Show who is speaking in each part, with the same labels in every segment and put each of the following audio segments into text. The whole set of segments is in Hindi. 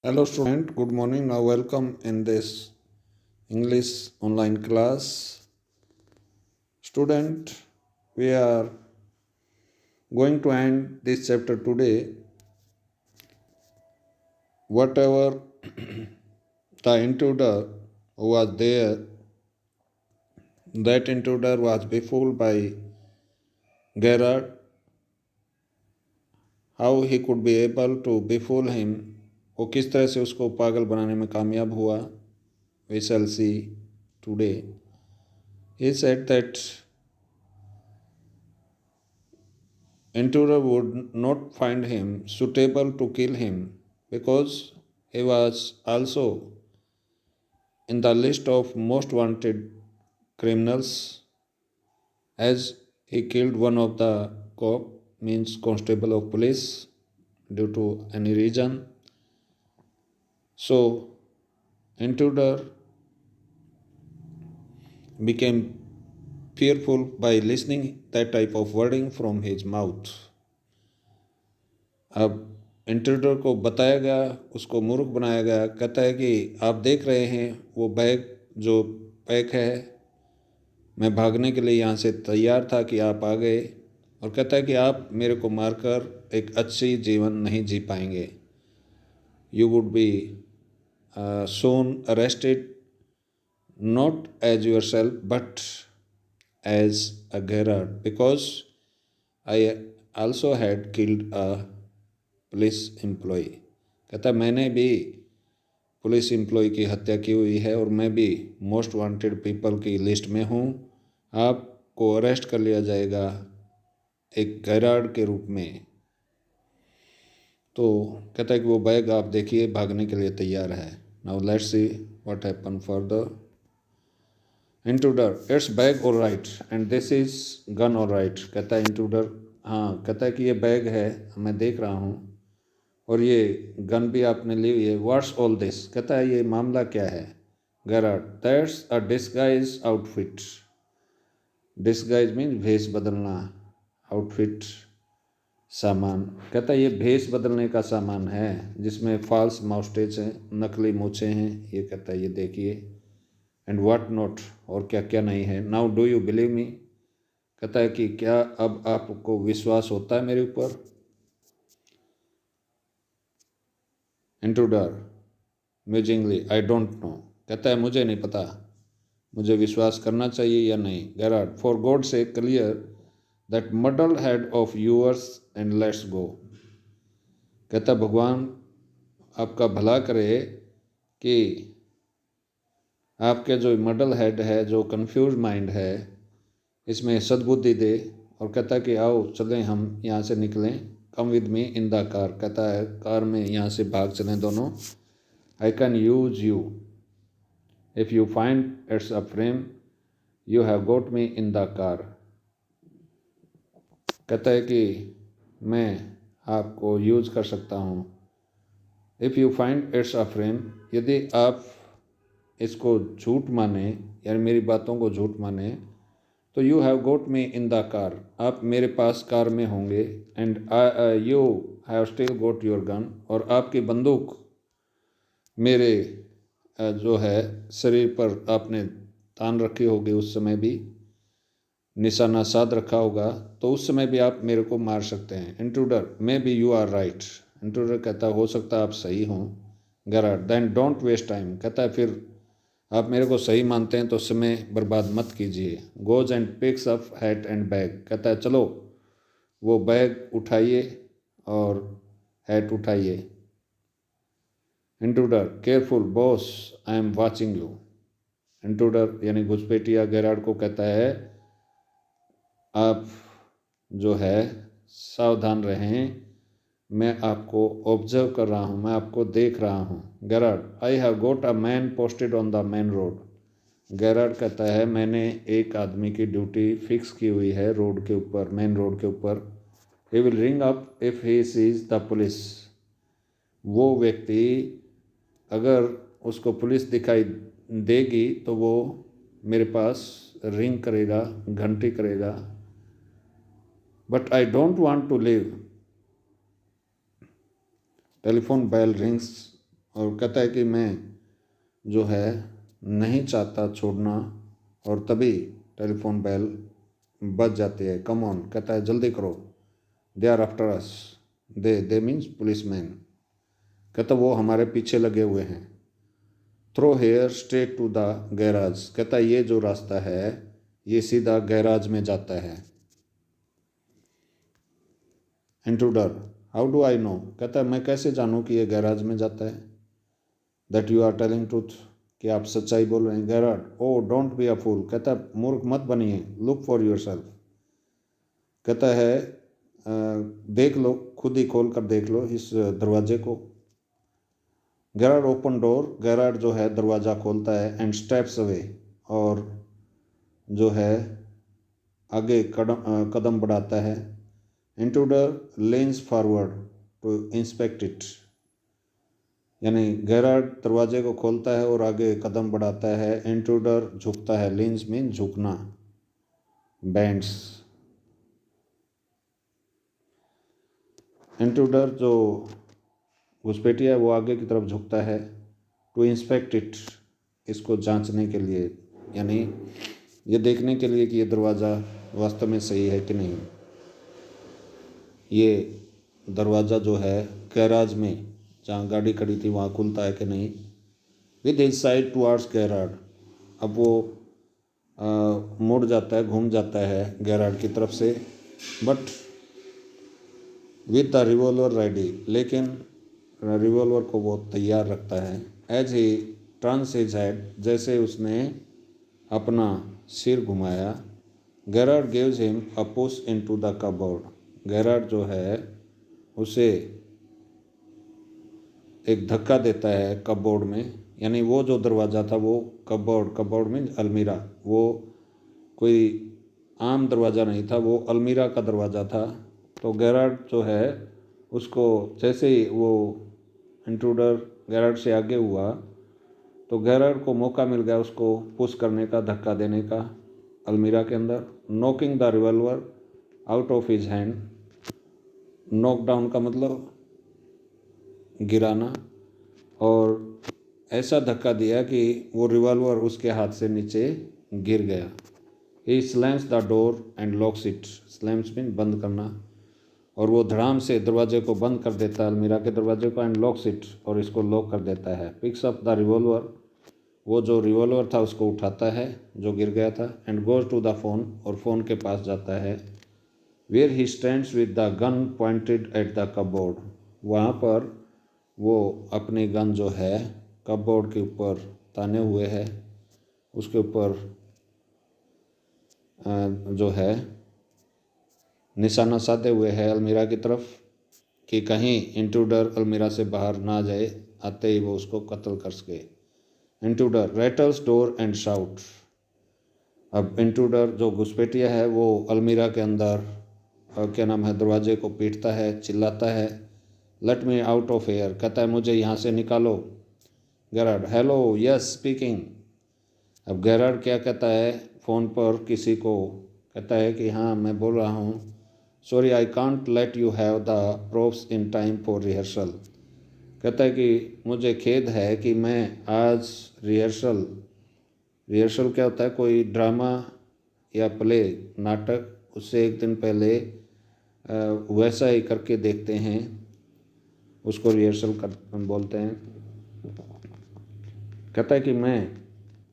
Speaker 1: Hello, student. Good morning. Now, welcome in this English online class. Student, we are going to end this chapter today. Whatever the intruder who was there, that intruder was befooled by Gerard. How he could be able to befool him, वो किस तरह से उसको पागल बनाने में कामयाब हुआ. We shall see today. He said that intruder would not find him suitable to kill him because he was also in the list of most wanted criminals, as he killed one of the cop, means constable of police, due to any reason. So intruder became fearful by listening that type of wording from his mouth. अब इंट्रूडर को बताया गया, उसको मूर्ख बनाया गया. कहता है कि आप देख रहे हैं वो बैग जो पैक है, मैं भागने के लिए यहाँ से तैयार था कि आप आ गए. और कहता है कि आप मेरे को मारकर एक अच्छी जीवन नहीं जी पाएंगे. You would be soon arrested, not as yourself but as a Gerard, because I also had killed a police employee. कहता मैंने भी पुलिस एम्प्लॉय की हत्या की हुई है और मैं भी मोस्ट वांटेड पीपल की लिस्ट में हूँ. आपको अरेस्ट कर लिया जाएगा एक गैराड के रूप में. तो कहता है कि वो बैग आप देखिए भागने के लिए तैयार है. Now let's see what happen for the intruder. It's bag all right and this is gun all right. कहता है इंट्रूडर, हाँ. कहता है कि ये बैग है, मैं देख रहा हूँ, और ये गन भी आपने ली हुई है. What's all this. कहता है ये मामला क्या है. Garrad, that's a disguise outfit. Disguise means भेष बदलना, आउटफिट सामान. कहता है ये भेष बदलने का सामान है जिसमें फॉल्स माउस्टेज हैं, नकली मूछें हैं. ये कहता है ये देखिए. एंड व्हाट नॉट, और क्या क्या नहीं है. Now do you believe me. कहता है कि क्या अब आपको विश्वास होता है मेरे ऊपर. Intruder musingly, I don't know. कहता है मुझे नहीं पता मुझे विश्वास करना चाहिए या नहीं. Gerard, for God sake clear that muddle head of yours and let's go. कहता भगवान आपका भला करे कि आपके जो मडल हेड है, जो कंफ्यूज माइंड है, इसमें सद्बुद्धि दे. और कहता कि आओ चलें हम यहाँ से निकलें. Come with me in the car. कहता है कार में यहाँ से भाग चलें दोनों. I can use you. If you find it's a frame, you have got me in the car. कहता है कि मैं आपको यूज़ कर सकता हूँ. If you find it's a frame, यदि आप इसको झूठ माने, यानी मेरी बातों को झूठ माने, तो you have got me in the car. आप मेरे पास कार में होंगे. And you have still got your gun. और आपकी बंदूक मेरे जो है शरीर पर आपने तान रखी होगी, उस समय भी निशाना साध रखा होगा, तो उस समय भी आप मेरे को मार सकते हैं. Intruder, may be you are right. Intruder कहता हो सकता है आप सही हों. Gerard, then don't waste time. कहता है फिर आप मेरे को सही मानते हैं तो समय बर्बाद मत कीजिए. Goes and picks up hat and bag. कहता है चलो वो बैग उठाइए और हैट उठाइए. Intruder, careful boss, I am watching you. Intruder यानी घुसपैठिया गैराड को कहता है आप जो है सावधान रहें, मैं आपको ऑब्जर्व कर रहा हूँ, मैं आपको देख रहा हूँ. Garrad, I have got a man posted on the main road. Garrad कहता है मैंने एक आदमी की ड्यूटी फिक्स की हुई है रोड के ऊपर, मेन रोड के ऊपर. He will ring up if he sees the police. वो व्यक्ति अगर उसको पुलिस दिखाई देगी तो वो मेरे पास रिंग करेगा, घंटी करेगा. But I don't want to live. Telephone bell rings और कहता है कि मैं जो है नहीं चाहता छोड़ना, और तभी टेलीफोन बेल बज जाती है। कम ऑन, कहता है जल्दी करो। They are after us. They means policeman. कहता वो हमारे पीछे लगे हुए हैं। Throw here straight to the garage. कहता ये जो रास्ता है ये सीधा गैराज में जाता है। Intruder, how do I know. कहता है मैं कैसे जानूं कि ये गैराज में जाता है। That you are telling truth, कि आप सच्चाई बोल रहे हैं। गैराज, oh don't be a fool. कहता है मूर्ख मत बनिए। Look for yourself. कहता है देख लो, खुद ही खोल कर देख लो इस दरवाजे को। Garrad open door. गैराड जो है दरवाज़ा खोलता है। एंड स्टेप्स अवे, और जो है आगे कदम बढ़ाता है। Intruder leans forward to inspect it. यानी गैराड दरवाजे को खोलता है और आगे कदम बढ़ाता है। इंट्रूडर झुकता है। leans मीन झुकना, बैंड्स। इंट्रूडर जो घुसपैठिया है वो आगे की तरफ झुकता है। टू इंस्पेक्ट इट, इसको जांचने के लिए, यानी ये देखने के लिए कि ये दरवाज़ा वास्तव में सही है कि नहीं। ये दरवाज़ा जो है गैराज में जहाँ गाड़ी खड़ी थी वहाँ खुलता है कि नहीं। With his side towards Garrad. अब वो मुड़ जाता है, घूम जाता है गैराड की तरफ से। But with the revolver ready, लेकिन रिवॉल्वर को वो तैयार रखता है। As he turns his head, जैसे उसने अपना सिर घुमाया। Gerard gives him a push into the cupboard. Gerard जो है उसे एक धक्का देता है कबोर्ड में। यानी वो जो दरवाज़ा था वो कबोर्ड में अलमीरा, वो कोई आम दरवाज़ा नहीं था, वो अलमीरा का दरवाज़ा था। तो गैराड जो है उसको, जैसे ही वो इंट्रूडर गैराड से आगे हुआ तो गैराड को मौका मिल गया उसको पुश करने का, धक्का देने का अलमीरा के अंदर। Knocking the revolver out of his hand. Knock down का मतलब गिराना, और ऐसा धक्का दिया कि वो रिवॉल्वर उसके हाथ से नीचे गिर गया। He slams the door and locks it. Slams mean बंद करना, और वो धड़ाम से दरवाजे को बंद कर देता है, अलमीरा के दरवाजे को। एंड लॉक्स इट, और इसको लॉक कर देता है। पिक्स अप द रिवॉल्वर, वो जो रिवॉल्वर था उसको उठाता है जो गिर गया था। And goes to the phone, और फ़ोन के पास जाता है। Where he stands with the gun pointed at the cupboard. वहाँ पर वो अपनी गन जो है कपबोर्ड के ऊपर ताने हुए है, उसके ऊपर जो है निशाना साधे हुए है अलमीरा की तरफ, कि कहीं इंट्रूडर अलमीरा से बाहर ना जाए, आते ही वो उसको कत्ल कर सके। Intruder rattles door and shout. अब इंट्रूडर जो घुसपैठिया है वो अलमीरा के अंदर क्या नाम है दरवाजे को पीटता है, चिल्लाता है। Let me out of air. कहता है मुझे यहाँ से निकालो। Garrad, hello, yes speaking. अब गैराड क्या कहता है फ़ोन पर किसी को, कहता है कि हाँ मैं बोल रहा हूँ। Sorry I can't let you have the props in time for rehearsal. कहता है कि मुझे खेद है कि मैं आज रिहर्सल क्या होता है, कोई ड्रामा या प्ले, नाटक, उससे एक दिन पहले वैसा ही करके देखते हैं, उसको रिहर्सल कर बोलते हैं। कहता है कि मैं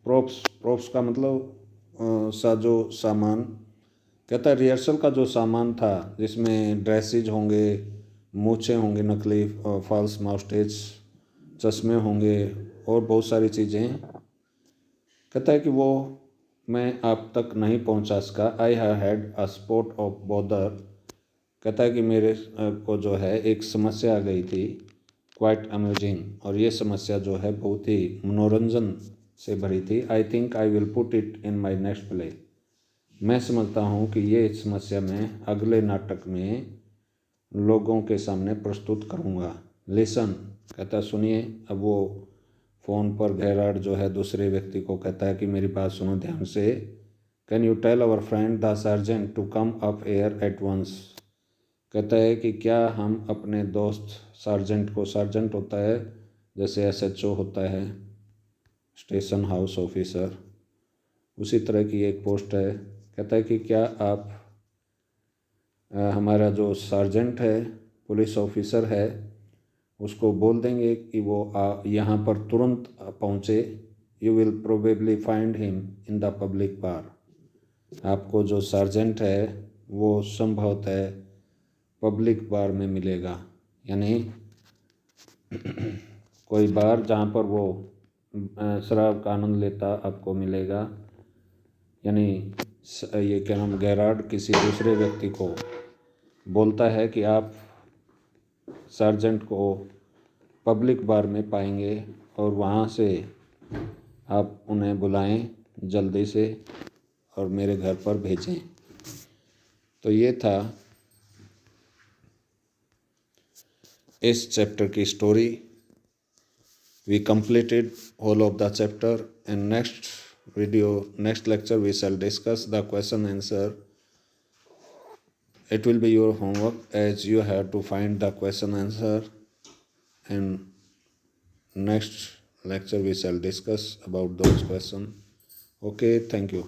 Speaker 1: प्रोप्स का मतलब साजो सामान। कहता है रिहर्सल का जो सामान था जिसमें ड्रेसेज होंगे, मूछें होंगी नकली, फॉल्स माउस्टेज, चश्मे होंगे और बहुत सारी चीज़ें। कहता है कि वो मैं आप तक नहीं पहुंचा सका। I have had a spot of bother. कहता है कि मेरे को जो है एक समस्या आ गई थी, क्वाइट अम्यूजिंग, और ये समस्या जो है बहुत ही मनोरंजन से भरी थी। I think I will put it in my next play. मैं समझता हूँ कि ये समस्या मैं अगले नाटक में लोगों के सामने प्रस्तुत करूँगा। लिसन, कहता है सुनिए। अब वो फ़ोन पर गैराड जो है दूसरे व्यक्ति को कहता है कि मेरी बात सुनो ध्यान से। Can you tell our friend the sergeant to come up here at once. कहता है कि क्या हम अपने दोस्त सार्जेंट को, सार्जेंट होता है जैसे SHO होता है, स्टेशन हाउस ऑफिसर, उसी तरह की एक पोस्ट है। कहता है कि क्या आप हमारा जो सार्जेंट है, पुलिस ऑफिसर है, उसको बोल देंगे कि वो यहाँ पर तुरंत पहुँचे। You will probably find him in the public bar. आपको जो सार्जेंट है वो संभवतः पब्लिक बार में मिलेगा, यानी कोई बार जहाँ पर वो शराब का आनंद लेता आपको मिलेगा। यानी ये क्या नाम, गैरार्ड किसी दूसरे व्यक्ति को बोलता है कि आप सार्जेंट को पब्लिक बार में पाएंगे और वहाँ से आप उन्हें बुलाएं जल्दी से और मेरे घर पर भेजें। तो ये था इस चैप्टर की story. We completed whole of the chapter, and next lecture we shall discuss the question answer. It will be your homework, as you have to find the question answer, and next lecture we shall discuss about those questions. Okay, thank you.